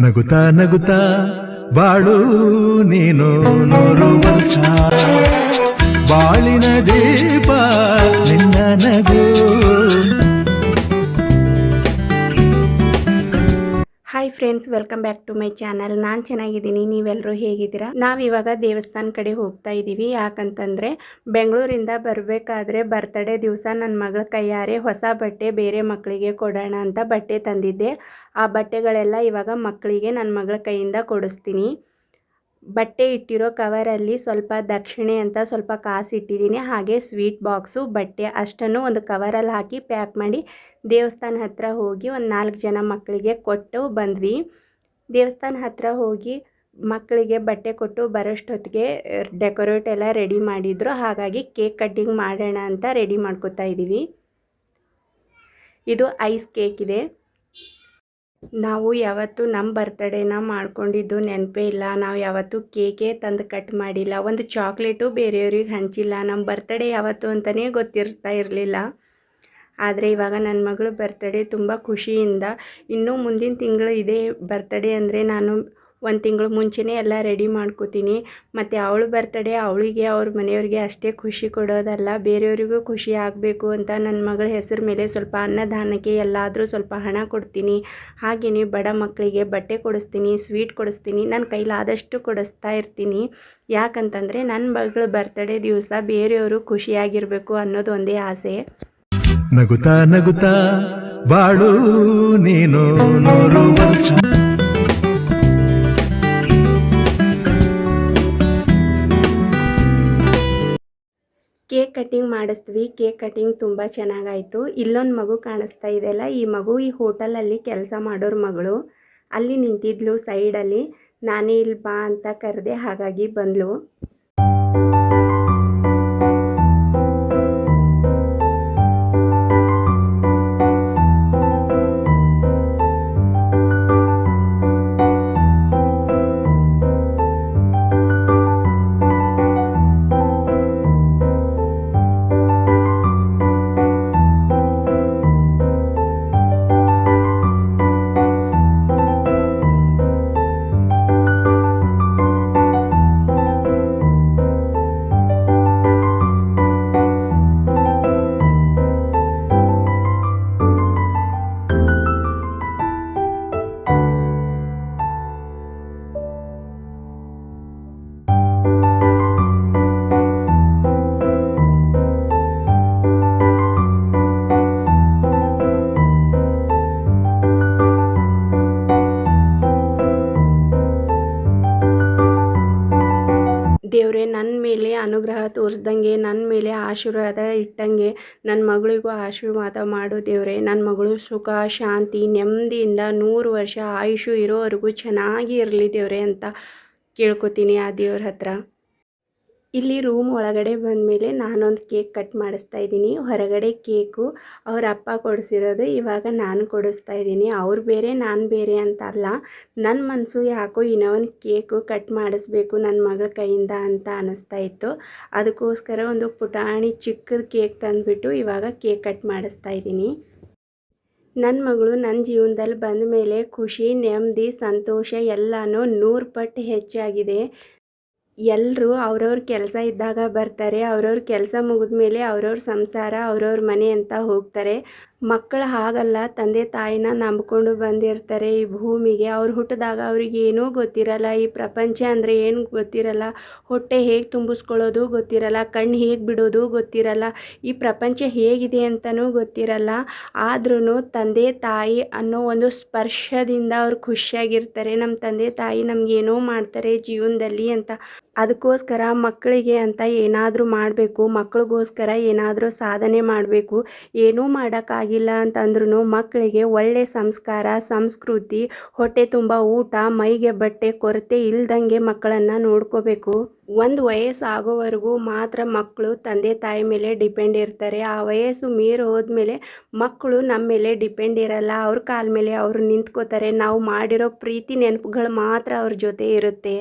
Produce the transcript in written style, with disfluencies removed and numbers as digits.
ನಗುತ್ತಾ ನಗುತ್ತಾ ಬಾಳು ನೀನು 100 ವರ್ಷ ಬಾಳಿನ ದೀಪ ನಿನ್ನ ನಗು. Hi friends, welcome back to my channel. ನಾನು ಚೆನ್ನಾಗಿದ್ದೀನಿ, ನೀವೆಲ್ಲರೂ ಹೇಗಿದ್ದೀರಾ? ನಾವಿವಾಗ ದೇವಸ್ಥಾನ ಕಡೆ ಹೋಗ್ತಾ ಇದ್ದೀವಿ. ಯಾಕಂತಂದರೆ ಬೆಂಗಳೂರಿಂದ ಬರಬೇಕಾದ್ರೆ ಬರ್ತಡೇ ದಿವಸ ನನ್ನ ಮಗಳ ಕೈಯಾರೆ ಹೊಸ ಬಟ್ಟೆ ಬೇರೆ ಮಕ್ಕಳಿಗೆ ಕೊಡೋಣ ಅಂತ ಬಟ್ಟೆ ತಂದಿದ್ದೆ. ಆ ಬಟ್ಟೆಗಳೆಲ್ಲ ಇವಾಗ ಮಕ್ಕಳಿಗೆ ನನ್ನ ಮಗಳ ಕೈಯಿಂದ ಕೊಡಿಸ್ತೀನಿ. ಬಟ್ಟೆ ಇಟ್ಟಿರೋ ಕವರಲ್ಲಿ ಸ್ವಲ್ಪ ದಕ್ಷಿಣೆ ಅಂತ ಸ್ವಲ್ಪ ಕಾಸು ಇಟ್ಟಿದ್ದೀನಿ. ಹಾಗೆ ಸ್ವೀಟ್ ಬಾಕ್ಸು, ಬಟ್ಟೆ ಅಷ್ಟನ್ನು ಒಂದು ಕವರಲ್ಲಿ ಹಾಕಿ ಪ್ಯಾಕ್ ಮಾಡಿ ದೇವಸ್ಥಾನ ಹತ್ರ ಹೋಗಿ ಒಂದು 4 ಜನ ಮಕ್ಕಳಿಗೆ ಕೊಟ್ಟು ಬಂದ್ವಿ. ದೇವಸ್ಥಾನ ಹತ್ರ ಹೋಗಿ ಮಕ್ಕಳಿಗೆ ಬಟ್ಟೆ ಕೊಟ್ಟು ಬರೋಷ್ಟೊತ್ತಿಗೆ ಡೆಕೋರೇಟ್ ಎಲ್ಲ ರೆಡಿ ಮಾಡಿದ್ರು. ಹಾಗಾಗಿ ಕೇಕ್ ಕಟ್ಟಿಂಗ್ ಮಾಡೋಣ ಅಂತ ರೆಡಿ ಮಾಡ್ಕೋತಾ ಇದ್ದೀವಿ. ಇದು ಐಸ್ ಕೇಕ್ ಇದೆ. ನಾವು ಯಾವತ್ತೂ ನಮ್ಮ ಬರ್ತಡೇನ ಮಾಡ್ಕೊಂಡಿದ್ದು ನೆನಪೇ ಇಲ್ಲ. ನಾವು ಯಾವತ್ತೂ ಕೇಕೇ ತಂದು ಕಟ್ ಮಾಡಿಲ್ಲ, ಒಂದು ಚಾಕ್ಲೇಟು ಬೇರೆಯವ್ರಿಗೆ ಹಂಚಿಲ್ಲ. ನಮ್ಮ ಬರ್ತಡೇ ಯಾವತ್ತು ಅಂತಲೇ ಗೊತ್ತಿರ್ತಾ ಇರಲಿಲ್ಲ. ಆದರೆ ಇವಾಗ ನನ್ನ ಮಗಳು ಬರ್ತಡೇ ತುಂಬ ಖುಷಿಯಿಂದ, ಇನ್ನೂ ಮುಂದಿನ ತಿಂಗಳು ಇದೇ ಬರ್ತಡೇ ಅಂದರೆ ನಾನು 1 ತಿಂಗಳು ಮುಂಚೆನೇ ಎಲ್ಲ ರೆಡಿ ಮಾಡ್ಕೋತೀನಿ. ಮತ್ತು ಅವಳು ಬರ್ತಡೇ ಅವಳಿಗೆ ಅವ್ರ ಮನೆಯವ್ರಿಗೆ ಅಷ್ಟೇ ಖುಷಿ ಕೊಡೋದಲ್ಲ, ಬೇರೆಯವರಿಗೂ ಖುಷಿ ಆಗಬೇಕು ಅಂತ ನನ್ನ ಮಗಳ ಹೆಸರು ಮೇಲೆ ಸ್ವಲ್ಪ ಅನ್ನದಾನಕ್ಕೆ ಎಲ್ಲಾದರೂ ಸ್ವಲ್ಪ ಹಣ ಕೊಡ್ತೀನಿ. ಹಾಗೆಯೇ ಬಡ ಮಕ್ಕಳಿಗೆ ಬಟ್ಟೆ ಕೊಡಿಸ್ತೀನಿ, ಸ್ವೀಟ್ ಕೊಡಿಸ್ತೀನಿ, ನನ್ನ ಕೈಲಾದಷ್ಟು ಕೊಡಿಸ್ತಾ ಇರ್ತೀನಿ. ಯಾಕಂತಂದರೆ ನನ್ನ ಮಗಳ ಬರ್ತಡೇ ದಿವಸ ಬೇರೆಯವರು ಖುಷಿಯಾಗಿರಬೇಕು ಅನ್ನೋದು ಒಂದೇ ಆಸೆ. ನಗುತ್ತಾ ನಗುತ್ತಾ ಬಾಳು ನೀನು 100 ವರ್ಷ. ಕೇಕ್ ಕಟ್ಟಿಂಗ್ ಮಾಡಿಸ್ತೀವಿ. ಕೇಕ್ ಕಟ್ಟಿಂಗ್ ತುಂಬ ಚೆನ್ನಾಗಾಯಿತು. ಇಲ್ಲೊಂದು ಮಗು ಕಾಣಿಸ್ತಾ ಇದೆಯಲ್ಲ, ಈ ಮಗು ಈ ಹೋಟೆಲಲ್ಲಿ ಕೆಲಸ ಮಾಡೋರ ಮಗಳು. ಅಲ್ಲಿ ನಿಂತಿದ್ಲು ಸೈಡಲ್ಲಿ. ನಾನೇ ಇಲ್ಲಿ ಬಾ ಅಂತ ಕರೆದೆ, ಹಾಗಾಗಿ ಬಂದ್ಲು. ದೇವರೇ ನನ್ನ ಮೇಲೆ ಅನುಗ್ರಹ ತೋರಿಸ್ದಂಗೆ, ನನ್ನ ಮೇಲೆ ಆಶೀರ್ವಾದ ಇಟ್ಟಂಗೆ ನನ್ನ ಮಗಳಿಗೂ ಆಶೀರ್ವಾದ ಮಾಡು ದೇವರೇ. ನನ್ನ ಮಗಳು ಸುಖ ಶಾಂತಿ ನೆಮ್ಮದಿಯಿಂದ 100 ವರ್ಷ ಆಯುಷು ಇರೋವರೆಗೂ ಚೆನ್ನಾಗಿ ಇರಲಿ ದೇವರೇ ಅಂತ ಕೇಳ್ಕೊತೀನಿ ಆ ದೇವ್ರ ಹತ್ರ. ಇಲ್ಲಿ ರೂಮ್ ಒಳಗಡೆ ಬಂದಮೇಲೆ ನಾನೊಂದು ಕೇಕ್ ಕಟ್ ಮಾಡಿಸ್ತಾ ಇದ್ದೀನಿ. ಹೊರಗಡೆ ಕೇಕು ಅವ್ರ ಅಪ್ಪ ಕೊಡಿಸಿರೋದು, ಇವಾಗ ನಾನು ಕೊಡಿಸ್ತಾ ಇದ್ದೀನಿ. ಅವ್ರು ಬೇರೆ ನಾನು ಬೇರೆ ಅಂತ ಅಲ್ಲ, ನನ್ನ ಮನಸ್ಸು ಯಾಕೋ ಇನ್ನೂ ಒಂದು ಕೇಕು ಕಟ್ ಮಾಡಿಸ್ಬೇಕು ನನ್ನ ಮಗಳ ಕೈಯಿಂದ ಅಂತ ಅನ್ನಿಸ್ತಾ ಇತ್ತು. ಅದಕ್ಕೋಸ್ಕರ ಒಂದು ಪುಟಾಣಿ ಚಿಕ್ಕದ ಕೇಕ್ ತಂದುಬಿಟ್ಟು ಇವಾಗ ಕೇಕ್ ಕಟ್ ಮಾಡಿಸ್ತಾ ಇದ್ದೀನಿ. ನನ್ನ ಮಗಳು ನನ್ನ ಜೀವನದಲ್ಲಿ ಬಂದ ಮೇಲೆ ಖುಷಿ, ನೆಮ್ಮದಿ, ಸಂತೋಷ ಎಲ್ಲನೂ 100 ಪಟ್ಟು ಹೆಚ್ಚಾಗಿದೆ. ಎಲ್ಲರೂ ಅವ್ರವ್ರ ಕೆಲಸ ಇದ್ದಾಗ ಬರ್ತಾರೆ, ಅವ್ರವ್ರ ಕೆಲಸ ಮುಗಿದ ಮೇಲೆ ಅವ್ರವ್ರ ಸಂಸಾರ, ಅವ್ರವ್ರ ಮನೆ ಅಂತ ಹೋಗ್ತಾರೆ. ಮಕ್ಕಳು ಹಾಗಲ್ಲ, ತಂದೆ ತಾಯಿನ ನಂಬ್ಕೊಂಡು ಬಂದಿರ್ತಾರೆ ಈ ಭೂಮಿಗೆ. ಅವ್ರು ಹುಟ್ಟಿದಾಗ ಅವ್ರಿಗೆ ಏನೂ ಗೊತ್ತಿರಲ್ಲ, ಈ ಪ್ರಪಂಚ ಅಂದರೆ ಏನು ಗೊತ್ತಿರಲ್ಲ, ಹೊಟ್ಟೆ ಹೇಗೆ ತುಂಬಿಸ್ಕೊಳ್ಳೋದು ಗೊತ್ತಿರಲ್ಲ, ಕಣ್ಣು ಹೇಗೆ ಬಿಡೋದು ಗೊತ್ತಿರಲ್ಲ, ಈ ಪ್ರಪಂಚ ಹೇಗಿದೆ ಅಂತಲೂ ಗೊತ್ತಿರಲ್ಲ. ಆದ್ರೂ ತಂದೆ ತಾಯಿ ಅನ್ನೋ ಒಂದು ಸ್ಪರ್ಶದಿಂದ ಅವ್ರು ಖುಷಿಯಾಗಿರ್ತಾರೆ. ನಮ್ಮ ತಂದೆ ತಾಯಿ ನಮಗೇನೋ ಮಾಡ್ತಾರೆ ಜೀವನದಲ್ಲಿ ಅಂತ. ಅದಕ್ಕೋಸ್ಕರ ಮಕ್ಕಳಿಗೆ ಅಂತ ಏನಾದರೂ ಮಾಡಬೇಕು, ಮಕ್ಕಳಿಗೋಸ್ಕರ ಏನಾದರೂ ಸಾಧನೆ ಮಾಡಬೇಕು. ಏನೂ ಮಾಡೋಕ್ಕಾಗಿಲ್ಲ ಅಂತಂದ್ರೂ ಮಕ್ಕಳಿಗೆ ಒಳ್ಳೆ ಸಂಸ್ಕಾರ, ಸಂಸ್ಕೃತಿ, ಹೊಟ್ಟೆ ತುಂಬ ಊಟ, ಮೈಗೆ ಬಟ್ಟೆ ಕೊರತೆ ಇಲ್ದಂಗೆ ಮಕ್ಕಳನ್ನು ನೋಡ್ಕೋಬೇಕು. ಒಂದು ವಯಸ್ಸು ಆಗೋವರೆಗೂ ಮಾತ್ರ ಮಕ್ಕಳು ತಂದೆ ತಾಯಿ ಮೇಲೆ ಡಿಪೆಂಡ್ ಇರ್ತಾರೆ. ಆ ವಯಸ್ಸು ಮೀರಿ ಹೋದ್ಮೇಲೆ ಮಕ್ಕಳು ನಮ್ಮ ಮೇಲೆ ಡಿಪೆಂಡ್ ಇರಲ್ಲ, ಅವ್ರ ಕಾಲ ಮೇಲೆ ಅವರು ನಿಂತ್ಕೋತಾರೆ. ನಾವು ಮಾಡಿರೋ ಪ್ರೀತಿ ನೆನಪುಗಳು ಮಾತ್ರ ಅವ್ರ ಜೊತೆ ಇರುತ್ತೆ.